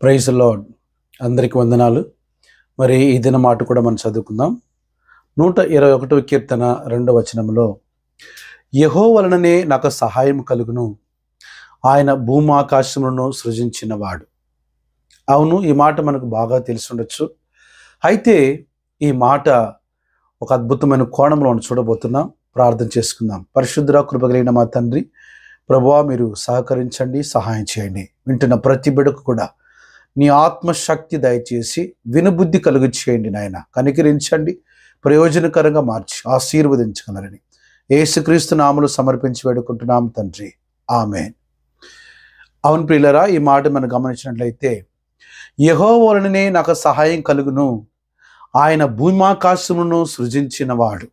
Praise lord. అందరికి వందనాలు. మరి ఈ దిన మాట కూడా మనం చదువుకుందాం. 121వ కీర్తన 2వ వచనంలో, యెహోవా వలననే నాకు సహాయం కలుగును, ఆయన భూమాకాశములను సృజించినవాడు. అవును, ఈ మాట మనకు బాగా తెలిసి ఉండొచ్చు. అయితే ఈ మాట ఒక అద్భుతమైన కోణంలో మనం చూడబోతున్నాం. ప్రార్థన చేసుకుందాం. పరిశుద్ధ కృప కలిగిన మా తండ్రి, ప్రభువా, మీరు సహకరించండి, సహాయం చేయండి. వింటున్న ప్రతి బిడ్డకు కూడా నీ ఆత్మశక్తి దయచేసి వినుబుద్ధి కలుగు చేయండి నాయన. కనికరించండి, ప్రయోజనకరంగా మార్చి ఆశీర్వదించగలరని యేసుక్రీస్తు నామములో సమర్పించి వేడుకుంటున్నాం తండ్రి, ఆమేన్. అవును ప్రియులరా, ఈ మాట మనం గమనించినట్లయితే, యెహోవా వలననే నాకు సహాయం కలుగును, ఆయన భూమాకాశమును సృజించినవాడు.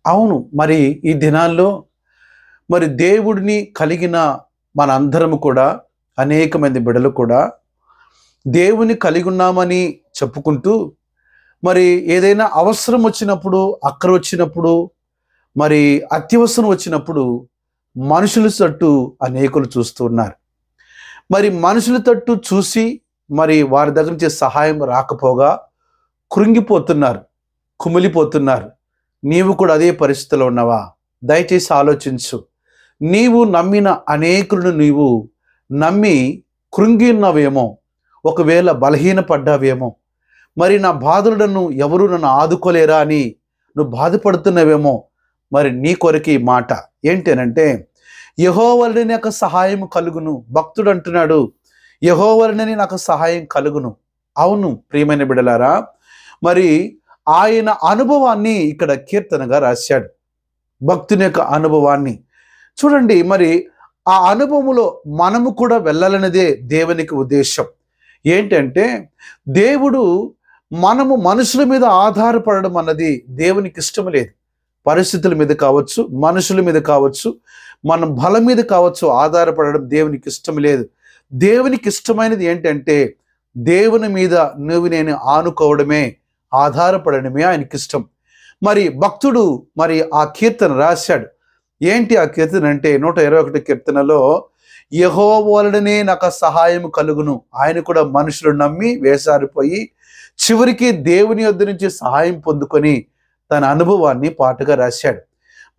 అవును, మరి ఈ దినాల్లో మరి దేవుడిని కలిగిన మనందరము కూడా, అనేక మంది బిడ్డలు కూడా దేవుని కలిగి ఉన్నామని చెప్పుకుంటూ, మరి ఏదైనా అవసరం వచ్చినప్పుడు, అక్కర వచ్చినప్పుడు, మరి అత్యవసరం వచ్చినప్పుడు మనుషుల తట్టు అనేకులు చూస్తూ ఉన్నారు. మరి మనుషుల తట్టు చూసి మరి వారి దగ్గర నుంచి సహాయం రాకపోగా కృంగిపోతున్నారు, కుమిలిపోతున్నారు. నీవు కూడా అదే పరిస్థితిలో ఉన్నావా? దయచేసి ఆలోచించు. నీవు నమ్మిన అనేకులను నీవు నమ్మి కృంగి ఉన్నావేమో, ఒకవేళ బలహీనపడ్డావేమో, మరి నా బాధలను ఎవరు నన్ను ఆదుకోలేరా అని నువ్వు బాధపడుతున్నావేమో. మరి నీ కొరకు ఈ మాట ఏంటనంటే, యెహోవా వలననే నాకు సహాయం కలుగును. భక్తుడు అంటున్నాడు, యెహోవా వలననే నాకు సహాయం కలుగును. అవును ప్రియమైన బిడ్డలారా, మరి ఆయన అనుభవాన్ని ఇక్కడ కీర్తనగా రాశాడు. భక్తుని యొక్క అనుభవాన్ని చూడండి. మరి ఆ అనుభవంలో మనము కూడా వెళ్ళాలనేదే దేవునికి ఉద్దేశం. ఏంటంటే, దేవుడు మనము మనుషుల మీద ఆధారపడడం అన్నది దేవునికి ఇష్టం లేదు. పరిస్థితుల మీద కావచ్చు, మనుషుల మీద కావచ్చు, మన బలం మీద కావచ్చు, ఆధారపడడం దేవునికి ఇష్టం లేదు. దేవునికి ఇష్టమైనది ఏంటంటే, దేవుని మీద నువ్వు నేను ఆనుకోవడమే, ఆధారపడడమే ఆయనకి ఇష్టం. మరి భక్తుడు మరి ఆ కీర్తన రాశాడు. ఏంటి ఆ కీర్తన అంటే, 121 కీర్తనలో, యెహోవా వలననే నాకు సహాయం కలుగును. ఆయన కూడా మనుషులు నమ్మి వేసారిపోయి చివరికి దేవుని యొద్ద నుంచి సహాయం పొందుకొని తన అనుభవాన్ని పాటగా రాశాడు.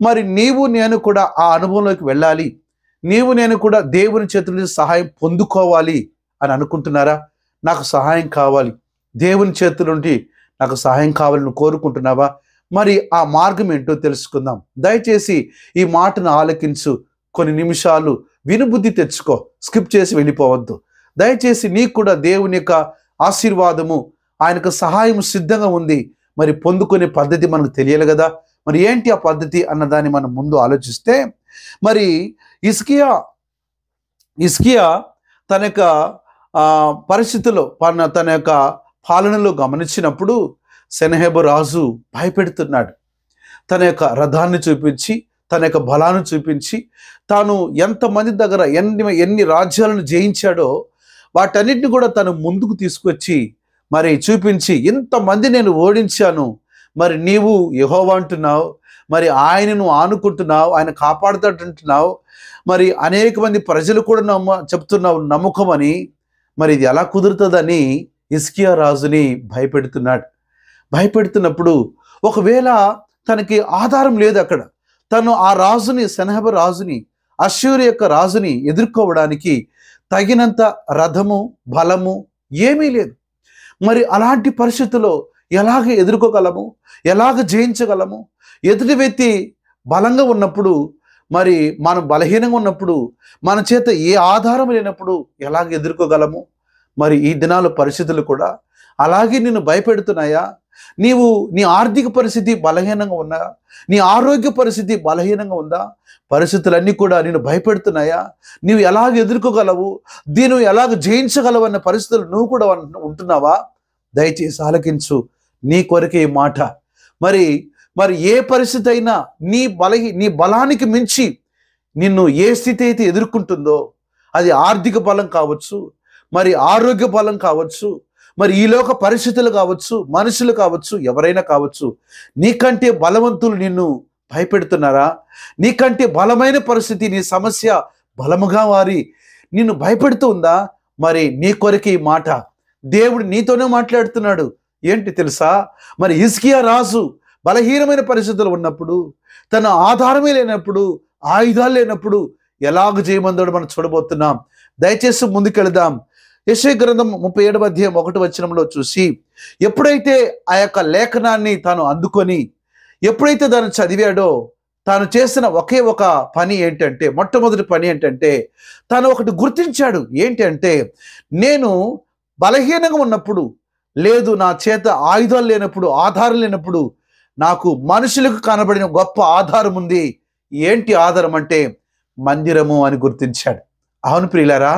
మరి నీవు నేను కూడా ఆ అనుభవంలోకి వెళ్ళాలి, నీవు నేను కూడా దేవుని చేతుల నుంచి సహాయం పొందుకోవాలి అని అనుకుంటున్నారా? నాకు సహాయం కావాలి, దేవుని చేతుల నుండి నాకు సహాయం కావాలని కోరుకుంటున్నావా? మరి ఆ మార్గం ఏంటో తెలుసుకుందాం. దయచేసి ఈ మాటను ఆలకించు, కొన్ని నిమిషాలు వినుబుద్ధి తెచ్చుకో, స్కిప్ చేసి వెళ్ళిపోవద్దు. దయచేసి నీకు కూడా దేవుని యొక్క ఆశీర్వాదము, ఆయనకు సహాయం సిద్ధంగా ఉంది. మరి పొందుకునే పద్ధతి మనకు తెలియాలి కదా. మరి ఏంటి ఆ పద్ధతి అన్నదాన్ని మనం ముందు ఆలోచిస్తే, మరి హిజ్కియా తన యొక్క పరిస్థితుల్లో తన యొక్క పాలనలో గమనించినప్పుడు సెనహెబు రాజు భయపెడుతున్నాడు. తన యొక్క రథాన్ని చూపించి, తన యొక్క బలాన్ని చూపించి, తాను ఎంతమంది దగ్గర ఎన్ని రాజ్యాలను జయించాడో వాటన్నిటిని కూడా తను ముందుకు తీసుకొచ్చి మరి చూపించి, ఇంతమంది నేను ఓడించాను, మరి నీవు యెహోవా అంటున్నావు, మరి ఆయనను ఆనుకుంటున్నావు, ఆయన కాపాడుతాడంటున్నావు, మరి అనేక మంది ప్రజలు కూడా చెప్తున్నావు నమ్మకమని, మరి ఇది ఎలా కుదురుతుందని హిజ్కియా రాజుని భయపెడుతున్నప్పుడు ఒకవేళ తనకి ఆధారం లేదు అక్కడ, తను ఆ రాజుని, సెనహెబు రాజుని, అష్షూరు యొక్క రాజుని ఎదుర్కోవడానికి తగినంత రథము, బలము ఏమీ లేదు. మరి అలాంటి పరిస్థితుల్లో ఎలాగ ఎదుర్కోగలము, ఎలాగ జయించగలము? ఎదుటి వ్యక్తి బలంగా ఉన్నప్పుడు, మరి మనం బలహీనంగా ఉన్నప్పుడు, మన చేత ఏ ఆధారం లేనప్పుడు ఎలాగ ఎదుర్కోగలము? మరి ఈ దినాల పరిస్థితులు కూడా అలాగే నిన్ను భయపెడుతున్నాయా? నీవు నీ ఆర్థిక పరిస్థితి బలహీనంగా ఉందా? నీ ఆరోగ్య పరిస్థితి బలహీనంగా ఉందా? పరిస్థితులన్నీ కూడా నిన్ను భయపెడుతున్నాయా? నీవు ఎలాగ ఎదుర్కోగలవు, దీన్ని ఎలాగ జయించగలవు అన్న పరిస్థితులు నువ్వు కూడా ఉంటున్నావా? దయచేసి ఆలకించు, నీ కొరకే ఈ మాట. మరి ఏ పరిస్థితి అయినా నీ బలానికి మించి నిన్ను ఏ స్థితి అయితే ఎదుర్కొంటుందో, అది ఆర్థిక బలం కావచ్చు, మరి ఆరోగ్య బలం కావచ్చు, మరి ఈ లోక పరిస్థితులు కావచ్చు, మనుషులు కావచ్చు, ఎవరైనా కావచ్చు, నీకంటే బలవంతులు నిన్ను భయపెడుతున్నారా? నీకంటే బలమైన పరిస్థితి, నీ సమస్య బలముగా వారి నిన్ను భయపెడుతూ ఉందా? మరి నీ కొరకు ఈ మాట దేవుడు నీతోనే మాట్లాడుతున్నాడు. ఏంటి తెలుసా? మరి హిజ్కియా రాజు బలహీనమైన పరిస్థితులు ఉన్నప్పుడు, తన ఆధారమే లేనప్పుడు, ఆయుధాలు లేనప్పుడు ఎలాగ చేయమందాడు మనం చూడబోతున్నాం. దయచేసి ముందుకెళదాం. యెషయా గ్రంథం 37వ అధ్యాయం 1వ వచనంలో చూసి, ఎప్పుడైతే ఆ యొక్క లేఖనాన్ని తాను అందుకొని, ఎప్పుడైతే దాన్ని చదివాడో, తాను చేసిన ఒకే ఒక పని ఏంటంటే, మొట్టమొదటి పని ఏంటంటే, తాను ఒకటి గుర్తించాడు. ఏంటి అంటే, నేను బలహీనంగా ఉన్నప్పుడు, లేదు నా చేత ఆయుధాలు లేనప్పుడు, ఆధారం లేనప్పుడు, నాకు మనుషులకు కనబడిన గొప్ప ఆధారం ఉంది. ఏంటి ఆధారం అంటే మందిరము అని గుర్తించాడు. అవును ప్రియులారా,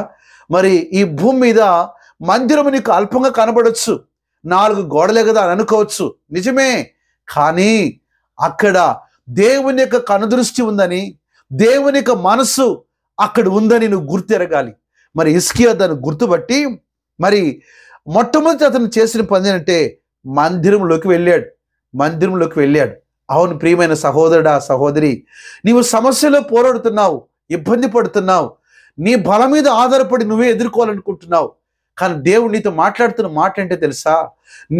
మరి ఈ భూమి మీద మందిరము నీకు అల్పంగా కనబడవచ్చు, 4 గోడలే కదా అని అనుకోవచ్చు, నిజమే. కానీ అక్కడ దేవుని యొక్క కనుదృష్టి ఉందని, దేవుని యొక్క మనస్సు అక్కడ ఉందని నువ్వు గుర్తెరగాలి. మరి హిజ్కియా దాన్ని గుర్తుపట్టి, మరి మొట్టమొదటి అతను చేసిన పని ఏంటంటే మందిరంలోకి వెళ్ళాడు. అవును ప్రియమైన సహోదరుడా, సహోదరి, నీవు సమస్యలో పోరాడుతున్నావు, ఇబ్బంది పడుతున్నావు, నీ బలం మీద ఆధారపడి నువ్వే ఎదుర్కోవాలనుకుంటున్నావు. కానీ దేవుడు నీతో మాట్లాడుతున్న మాట ఏంటో తెలుసా?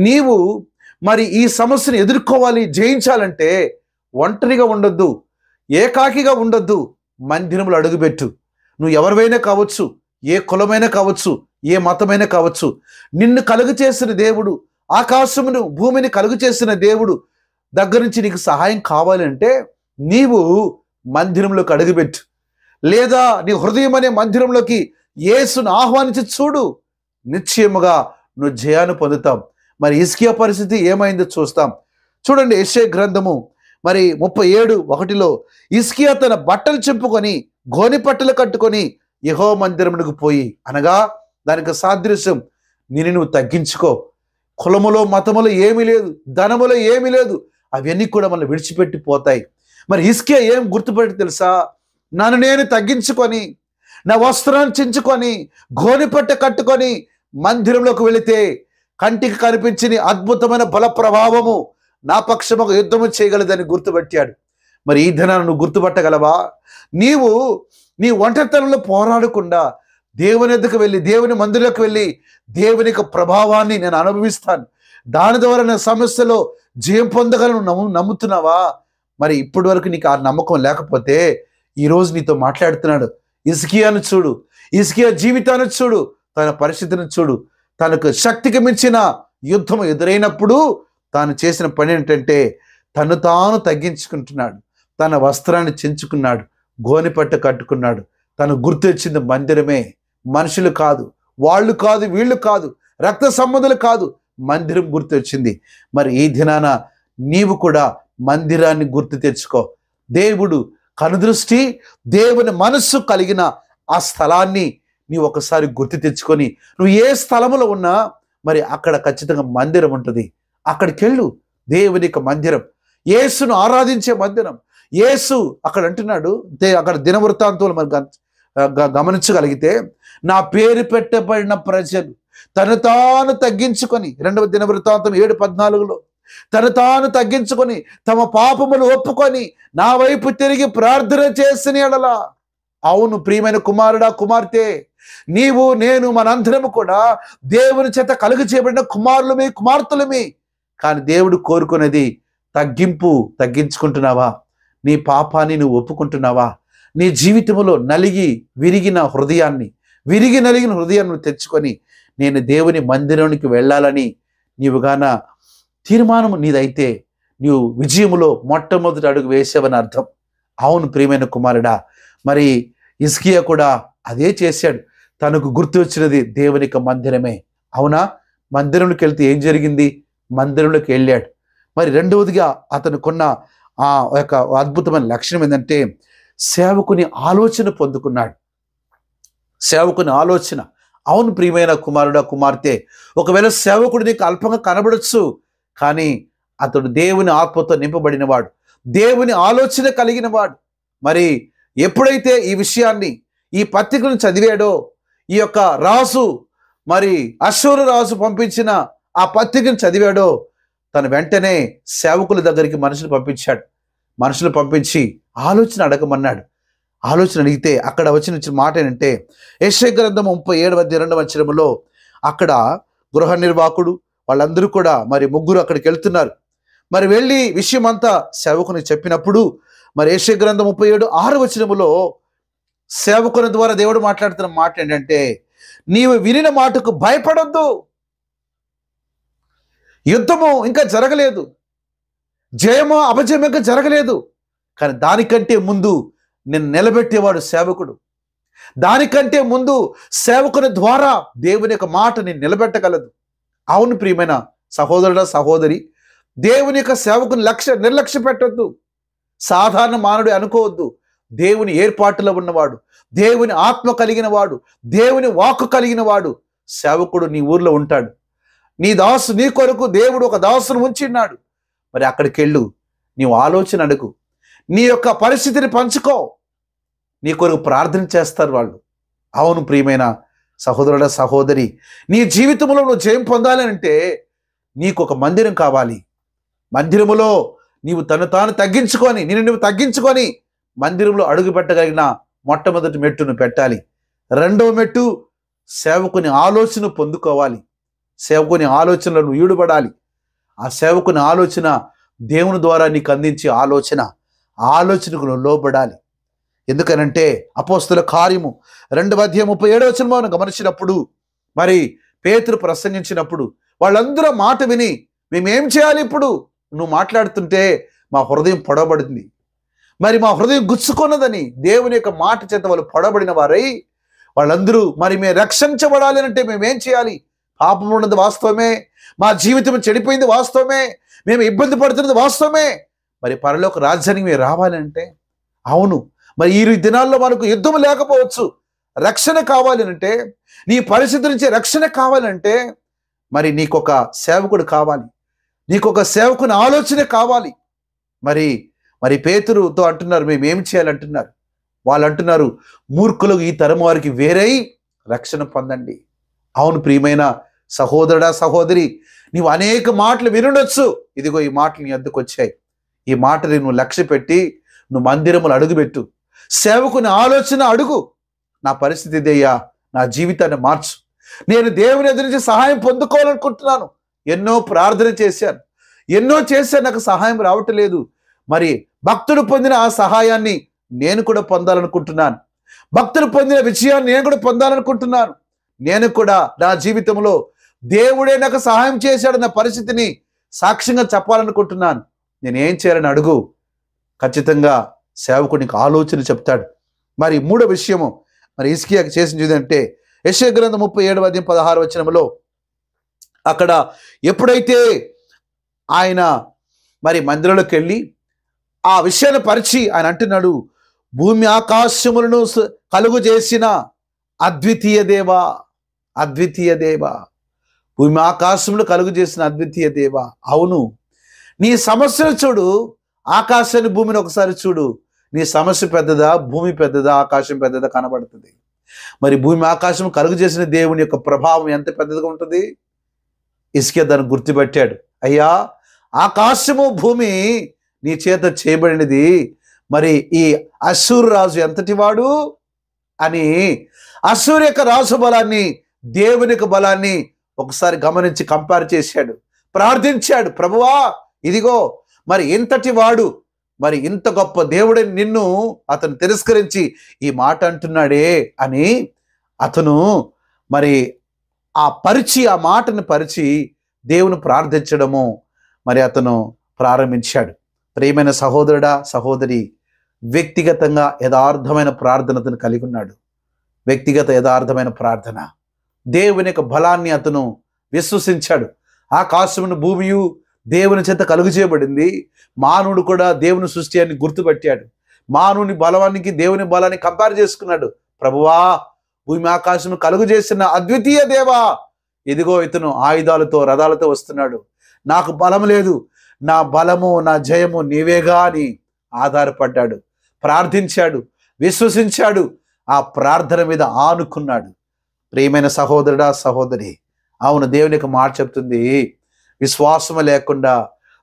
నీవు మరి ఈ సమస్యను ఎదుర్కోవాలి, జయించాలంటే ఒంటరిగా ఉండొద్దు, ఏకాకిగా ఉండొద్దు, మందిరంలో అడుగుపెట్టు. నువ్వు ఎవరివైనా కావచ్చు, ఏ కులమైనా కావచ్చు, ఏ మతమైనా కావచ్చు, నిన్ను కలుగు చేసిన దేవుడు, ఆకాశమును భూమిని కలుగు చేసిన దేవుడు దగ్గర నుంచి నీకు సహాయం కావాలంటే నీవు మందిరంలోకి అడుగుపెట్టు. లేదా నీ హృదయం అనే మందిరంలోకి యేసును ఆహ్వానించి చూడు, నిశ్చయముగా నువ్వు జయాన్ని పొందుతాం. మరి హిజ్కియా పరిస్థితి ఏమైందో చూస్తాం. చూడండి, యెషయా గ్రంథము మరి 37:1 హిజ్కియా తన బట్టలు చింపుకొని గోనె పట్టలు కట్టుకొని యెహోవా మందిరమునకు పోయి, అనగా దానికి సాదృశ్యం, నువ్వు తగ్గించుకో. కులములో మతములో ఏమీ లేదు, ధనములో ఏమీ లేదు, అవన్నీ కూడా మనం విడిచిపెట్టి పోతాయి. మరి హిజ్కియా ఏం గుర్తుపెట్టి తెలుసా? నన్ను నేను తగ్గించుకొని, నా వస్త్రాన్ని చించుకొని, గోనెపట్ట కట్టుకొని మందిరంలోకి వెళితే కంటికి కనిపించిన అద్భుతమైన బల ప్రభావము నా పక్షముగా యుద్ధము చేయగలదని గుర్తుపట్టాడు. మరి ఈ దినాన్ని నువ్వు గుర్తుపట్టగలవా? నీవు నీ ఒంటరితనంలో పోరాడకుండా దేవుని ఎద్దుకు వెళ్ళి, దేవుని మందిరంలోకి వెళ్ళి, దేవుని యొక్క ప్రభావాన్ని నేను అనుభవిస్తాను, దాని ద్వారా నా సమస్యలో జయం పొందగలను నమ్ముతున్నావా? మరి ఇప్పటి వరకు నీకు ఆ నమ్మకం లేకపోతే ఈరోజు నీతో మాట్లాడుతున్నాడు. హిజ్కియాను చూడు, హిజ్కియా జీవితాన్ని చూడు, తన పరిస్థితిని చూడు. తనకు శక్తికి మించిన యుద్ధం ఎదురైనప్పుడు తాను చేసిన పని ఏంటంటే తను తాను తగ్గించుకుంటున్నాడు, తన వస్త్రాన్ని చించుకున్నాడు, గోనెపట్ట కట్టుకున్నాడు. తను గుర్తొచ్చింది మందిరమే, మనుషులు కాదు, వాళ్ళు కాదు, వీళ్ళు కాదు, రక్త సంబంధులు కాదు, మందిరం గుర్తొచ్చింది. మరి ఈ దినాన నీవు కూడా మందిరాన్ని గుర్తు తెచ్చుకో. దేవుడు కనుదృష్టి, దేవుని మనస్సు కలిగిన ఆ స్థలాన్ని నీవు ఒకసారి గుర్తు తెచ్చుకొని, నువ్వు ఏ స్థలంలో ఉన్నా మరి అక్కడ ఖచ్చితంగా మందిరం ఉంటుంది. అక్కడికి వెళ్ళు. దేవుని యొక్క మందిరం, యేసును ఆరాధించే మందిరం. యేసు అక్కడ అంటున్నాడు, అక్కడ దినవృత్తాంతాలు మరి గమనించగలిగితే, నా పేరు పెట్టబడిన ప్రజలు తను తాను తగ్గించుకొని, 2వ దినవృత్తాంతం 7:14 తను తాను తగ్గించుకొని తమ పాపములు ఒప్పుకొని నా వైపు తిరిగి ప్రార్థన చేసిన యెడల. అవును ప్రియమైన కుమారుడా, కుమార్తె, నీవు నేను మనందరము కూడా దేవుని చేత కలుగు చేయబడిన కుమారులమే, కుమార్తెలమే. కానీ దేవుడు కోరుకునేది తగ్గించుకుంటున్నావా? నీ పాపాన్ని నువ్వు ఒప్పుకుంటున్నావా? నీ జీవితంలో విరిగి నలిగిన హృదయాన్ని తెచ్చుకొని నేను దేవుని మందిరానికి వెళ్ళాలని నీవు గాన తీర్మానం నీదైతే నీవు విజయములో మొట్టమొదటి అడుగు వేసావని అర్థం. అవును ప్రియమైన కుమారుడా, మరి హిజ్కియా కూడా అదే చేశాడు. తనకు గుర్తు వచ్చినది దేవుని యొక్క మందిరమే. అవునా? మందిరంలోకి వెళ్తే ఏం జరిగింది? మందిరంలోకి వెళ్ళాడు. మరి రెండవదిగా అతనుకున్న ఆ యొక్క అద్భుతమైన లక్షణం ఏంటంటే సేవకుని ఆలోచన పొందుకున్నాడు. సేవకుని ఆలోచన. అవును ప్రియమైన కుమారుడా, కుమార్తె, ఒకవేళ సేవకుడు నీకు అల్పంగా కనబడచ్చు, కానీ అతడు దేవుని ఆత్మతో నింపబడినవాడు, దేవుని ఆలోచన కలిగిన వాడు. మరి ఎప్పుడైతే ఈ విషయాన్ని, ఈ పత్రికను చదివాడో, ఈ యొక్క రాజు మరి అశ్షూరు రాజు పంపించిన ఆ పత్రికను చదివాడో, తను వెంటనే సేవకుల దగ్గరికి మనుషులు పంపించి ఆలోచన అడగమన్నాడు. ఆలోచన అడిగితే అక్కడ వచ్చిన మాట ఏంటంటే యెషయా గ్రంథం 37:2 అక్కడ గృహ నిర్వాహకుడు వాళ్ళందరూ కూడా మరి ముగ్గురు అక్కడికి వెళ్తున్నారు. మరి వెళ్ళి విషయం అంతా సేవకునికి చెప్పినప్పుడు మరి యెషయా గ్రంథం 37:6 సేవకుని ద్వారా దేవుడు మాట్లాడుతున్న మాట ఏంటంటే, నీవు వినిన మాటకు భయపడొద్దు. యుద్ధము ఇంకా జరగలేదు, జయమో అపజయం ఇంకా జరగలేదు, కానీ దానికంటే ముందు నిన్ను నిలబెట్టేవాడు సేవకుడు. దానికంటే ముందు సేవకుని ద్వారా దేవుని యొక్క మాట నేను నిలబెట్టగలదు. అవును ప్రియమైన సహోదరుడా సహోదరి, దేవుని యొక్క సేవకుని నిర్లక్ష్య పెట్టొద్దు. సాధారణ మానవుడు అనుకోవద్దు. దేవుని ఏర్పాటులో ఉన్నవాడు, దేవుని ఆత్మ కలిగిన వాడు, దేవుని వాక్కు కలిగిన వాడు సేవకుడు నీ ఊర్లో ఉంటాడు. నీ కొరకు దేవుడు ఒక దాసును ఉంచిన్నాడు. మరి అక్కడికి వెళ్ళు, నీవు ఆలోచన అడుగు, నీ యొక్క పరిస్థితిని పంచుకో, నీ కొరకు ప్రార్థన చేస్తారు వాళ్ళు. అవును ప్రియమైన సహోదరుడ సహోదరి, నీ జీవితంలో నువ్వు జయం పొందాలంటే నీకు ఒక మందిరం కావాలి. మందిరములో నీవు తాను తగ్గించుకొని నువ్వు తగ్గించుకొని మందిరంలో అడుగు పెట్టగలిగిన మొట్టమొదటి మెట్టును పెట్టాలి. రెండవ మెట్టు సేవకుని ఆలోచన పొందుకోవాలి. సేవకుని ఆలోచనలను ఈడుపడాలి. ఆ సేవకుని ఆలోచన దేవుని ద్వారా నీకు అందించే ఆలోచనకు నువ్వు లోబడాలి. ఎందుకనంటే అపోస్తుల కార్యము 2:37 గమనించినప్పుడు మరి పేతురు ప్రసంగించినప్పుడు వాళ్ళందరూ మాట విని మేమేం చేయాలి, ఇప్పుడు నువ్వు మాట్లాడుతుంటే మా హృదయం పొడబడింది, మరి మా హృదయం గుచ్చుకున్నదని దేవుని యొక్క మాట చేత వాళ్ళు పొడబడిన వారై వాళ్ళందరూ మరి మేము రక్షించబడాలి అంటే మేమేం చేయాలి? పాపం ఉన్నది వాస్తవమే, మా జీవితం చెడిపోయింది వాస్తవమే, మేము ఇబ్బంది పడుతున్నది వాస్తవమే, మరి పరలోక రాజ్యానికి మేము రావాలంటే అవును, మరి ఈ దినాల్లో మనకు యుద్ధం లేకపోవచ్చు, రక్షణ కావాలంటే, నీ పరిస్థితి నుంచి రక్షణ కావాలంటే మరి నీకొక సేవకుడు కావాలి, నీకొక సేవకుని ఆలోచన కావాలి. మరి పేతురుతో అంటున్నారు మేమేం చేయాలంటున్నారు. వాళ్ళు అంటున్నారు మూర్ఖులకు ఈ తరం వారికి వేరై రక్షణ పొందండి. అవును ప్రియమైన సహోదరుడా సహోదరి, నీవు అనేక మాటలు వినుండొచ్చు. ఇదిగో ఈ మాటలు నీ వద్దకు వచ్చాయి. ఈ మాటని నువ్వు లక్ష్య పెట్టి నువ్వు మందిరములు అడుగుపెట్టు, సేవకుని ఆలోచన అడుగు. నా పరిస్థితి ఇదయ్యా, నా జీవితాన్ని మార్చు, నేను దేవుని ఎదురు నుంచి సహాయం పొందుకోవాలనుకుంటున్నాను. ఎన్నో ప్రార్థన చేశాను, నాకు సహాయం రావటం లేదు. మరి భక్తుడు పొందిన ఆ సహాయాన్ని నేను కూడా పొందాలనుకుంటున్నాను. భక్తుడు పొందిన విజయాన్ని నేను కూడా పొందాలనుకుంటున్నాను. నేను కూడా నా జీవితంలో దేవుడే నాకు సహాయం చేశాడన్న పరిస్థితిని సాక్ష్యంగా చెప్పాలనుకుంటున్నాను. నేనేం చేయాలని అడుగు. ఖచ్చితంగా సేవకునికి ఆలోచన చెప్తాడు. మరి మూడో విషయము మరి హిజ్కియాకి చేసింది ఏంటంటే యెషయా గ్రంథం 37:16 అక్కడ ఎప్పుడైతే ఆయన మరి మందిరంలోకి వెళ్ళి ఆ విషయాన్ని పరిచి ఆయన అంటున్నాడు, భూమి ఆకాశములను కలుగు చేసిన అద్వితీయ దేవా, భూమి ఆకాశములు కలుగు చేసిన అద్వితీయ దేవా. అవును, నీ సమస్యను చూడు, ఆకాశాన్ని భూమిని ఒకసారి చూడు. నీ సమస్య పెద్దదా, భూమి పెద్దదా, ఆకాశం పెద్దదా కనబడుతుంది. మరి భూమి ఆకాశం కలుగు చేసిన దేవుని యొక్క ప్రభావం ఎంత పెద్దదిగా ఉంటుంది. హిజ్కియా దాన్ని గుర్తుపెట్టాడు. అయ్యా, ఆకాశము భూమి నీ చేత చేయబడినది, మరి ఈ అశ్షూరు రాజు ఎంతటి వాడు అని అశ్షూరు యొక్క రాజు బలాన్ని దేవుని యొక్క బలాన్ని ఒకసారి గమనించి కంపేర్ చేశాడు, ప్రార్థించాడు. ప్రభువా, ఇదిగో మరి ఇంతటి వాడు, మరి ఇంత గొప్ప దేవుడని నిన్ను అతను తిరస్కరించి ఈ మాట అంటున్నాడే అని అతను మరి ఆ మాటను పరిచి దేవుని ప్రార్థించడము మరి అతను ప్రారంభించాడు. ప్రియమైన సహోదరుడా సహోదరి, వ్యక్తిగతంగా యథార్థమైన ప్రార్థనతను కలిగి ఉన్నాడు. వ్యక్తిగత యథార్థమైన ప్రార్థన, దేవుని యొక్క బలాన్ని అతను విశ్వసించాడు. ఆకాశమును భూమియు దేవుని చేత కలుగు చేయబడింది. మానవుడు కూడా దేవుని సృష్టి అని గుర్తుపెట్టాడు. మానవుని బలానికి దేవుని బలాన్ని కంపేర్ చేసుకున్నాడు. ప్రభువా, భూమి ఆకాశము కలుగు చేసిన అద్వితీయ దేవా, ఇదిగో ఇతను ఆయుధాలతో రథాలతో వస్తున్నాడు. నాకు బలం లేదు, నా బలము నా జయము నీవేగా అని ఆధారపడ్డాడు, ప్రార్థించాడు, విశ్వసించాడు, ఆ ప్రార్థన మీద ఆనుకున్నాడు. ప్రియమైన సహోదరుడా సహోదరి, అవును, దేవుని యొక్క మాట చెప్తుంది, విశ్వాసము లేకుండా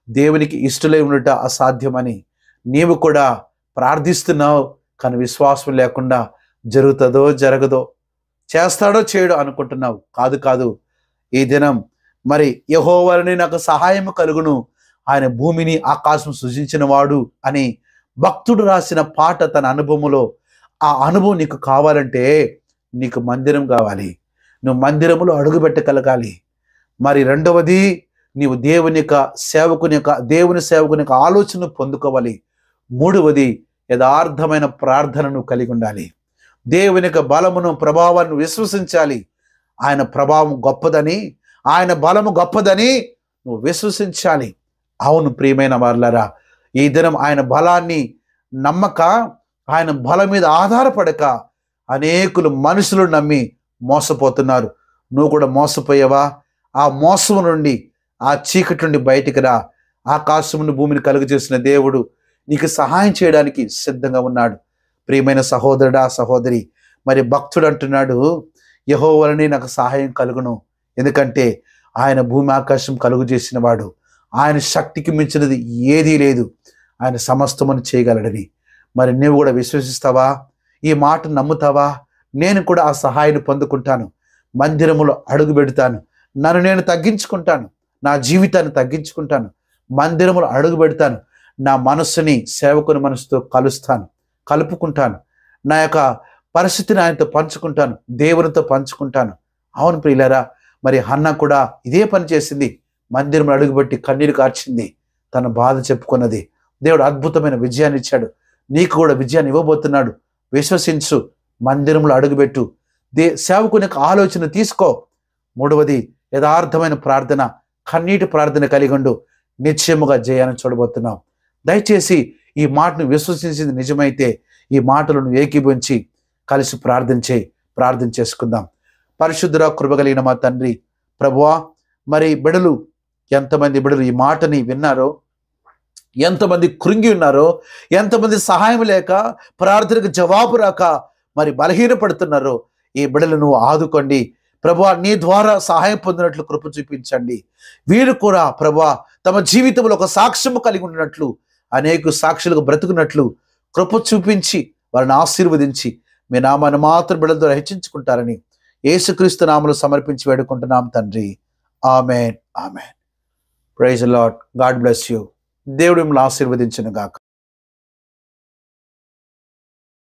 దేవునికి ఇష్టలై ఉండట అసాధ్యమని. నీవు కూడా ప్రార్థిస్తున్నావు, కానీ విశ్వాసం లేకుండా జరుగుతుందో జరగదో, చేస్తాడో చేయడో అనుకుంటున్నావు. కాదు కాదు, ఈ దినం మరి యెహోవానే నాకు సహాయం కలుగును, ఆయన భూమిని ఆకాశం సృజించిన వాడు అని భక్తుడు రాసిన పాట తన అనుభవంలో. ఆ అనుభవం నీకు కావాలంటే నీకు మందిరం కావాలి, నువ్వు మందిరములో అడుగుపెట్టగలగాలి. మరి రెండవది, నీవు దేవుని సేవకుని యొక్క ఆలోచన పొందుకోవాలి. మూడవది, యథార్థమైన ప్రార్థనను కలిగి ఉండాలి. దేవుని యొక్క బలమును ప్రభావాన్ని విశ్వసించాలి. ఆయన ప్రభావం గొప్పదని, ఆయన బలము గొప్పదని నువ్వు విశ్వసించాలి. అవును ప్రియమైన వారలారా, ఈ దినం ఆయన బలాన్ని నమ్మక, ఆయన బలం మీద ఆధారపడక అనేకులు మనుషులు నమ్మి మోసపోతున్నారు. నువ్వు కూడా మోసపోయావా? ఆ మోసం నుండి, ఆ చీకటి నుండి బయటికి రా. ఆకాశమును భూమిని కలుగు చేసిన దేవుడు నీకు సహాయం చేయడానికి సిద్ధంగా ఉన్నాడు. ప్రియమైన సహోదరుడా, సహోదరి, మరి భక్తుడు అంటున్నాడు, యెహోవానే నాకు సహాయం కలుగును, ఎందుకంటే ఆయన భూమి ఆకాశం కలుగు చేసిన వాడు, ఆయన శక్తికి మించినది ఏదీ లేదు, ఆయన సమస్తమును చేయగలడని. మరి నువ్వు కూడా విశ్వసిస్తావా? ఈ మాట నమ్ముతావా? నేను కూడా ఆ సహాయాన్ని పొందుకుంటాను, మందిరములో అడుగు పెడతాను, నన్ను నేను తగ్గించుకుంటాను, నా జీవితాన్ని తగ్గించుకుంటాను, మందిరములో అడుగు పెడతాను, నా మనస్సుని సేవకుని మనసుతో కలుపుకుంటాను, నా యొక్క పరిస్థితిని ఆయనతో పంచుకుంటాను, దేవునితో పంచుకుంటాను. అవును ప్రియులారా, మరి హన్నా కూడా ఇదే పని చేసింది. మందిరంలో అడుగుపెట్టి కన్నీరు కార్చింది, తన బాధ చెప్పుకున్నది. దేవుడు అద్భుతమైన విజయాన్ని ఇచ్చాడు. నీకు కూడా విజయాన్ని ఇవ్వబోతున్నాడు. విశ్వసించు, మందిరంలో అడుగుపెట్టు, సేవకుని యొక్క ఆలోచన తీసుకో. మూడవది, యథార్థమైన ప్రార్థన, కన్నీటి ప్రార్థన కలిగి ఉండు, నిశ్చయముగా జయాన్ని చూడబోతున్నావు. దయచేసి ఈ మాటను విశ్వసించింది నిజమైతే ఈ మాటలను ఏకీభవించి కలిసి ప్రార్థన చేసుకుందాం. పరిశుద్ధుడా, కృప కలిగిన మా తండ్రి, ప్రభువా, మరి ఎంతమంది బిడ్డలు ఈ మాటని విన్నారో, ఎంతమంది కృంగి ఉన్నారో, ఎంతమంది సహాయం లేక, ప్రార్థనకు జవాబు రాక మరి బలహీనపడుతున్నారో, ఈ బిడ్డలను ఆదుకోండి ప్రభువా. నీ ద్వారా సహాయం పొందినట్లు కృప చూపించండి. వీరు కూడా ప్రభువా తమ జీవితంలో ఒక సాక్ష్యము కలిగి ఉన్నట్లు, అనేక సాక్షులకు బ్రతుకున్నట్లు కృప చూపించి వారిని ఆశీర్వదించి మీ నామాన్ని మాత్రం బిడ్డలతో హెచ్చించుకుంటారని యేసుక్రీస్తు నామములో సమర్పించి వేడుకుంటున్నాం తండ్రి. Amen, amen. Praise the Lord. God bless you. దేవుడు మిమ్మల్ని ఆశీర్వదించును గాక.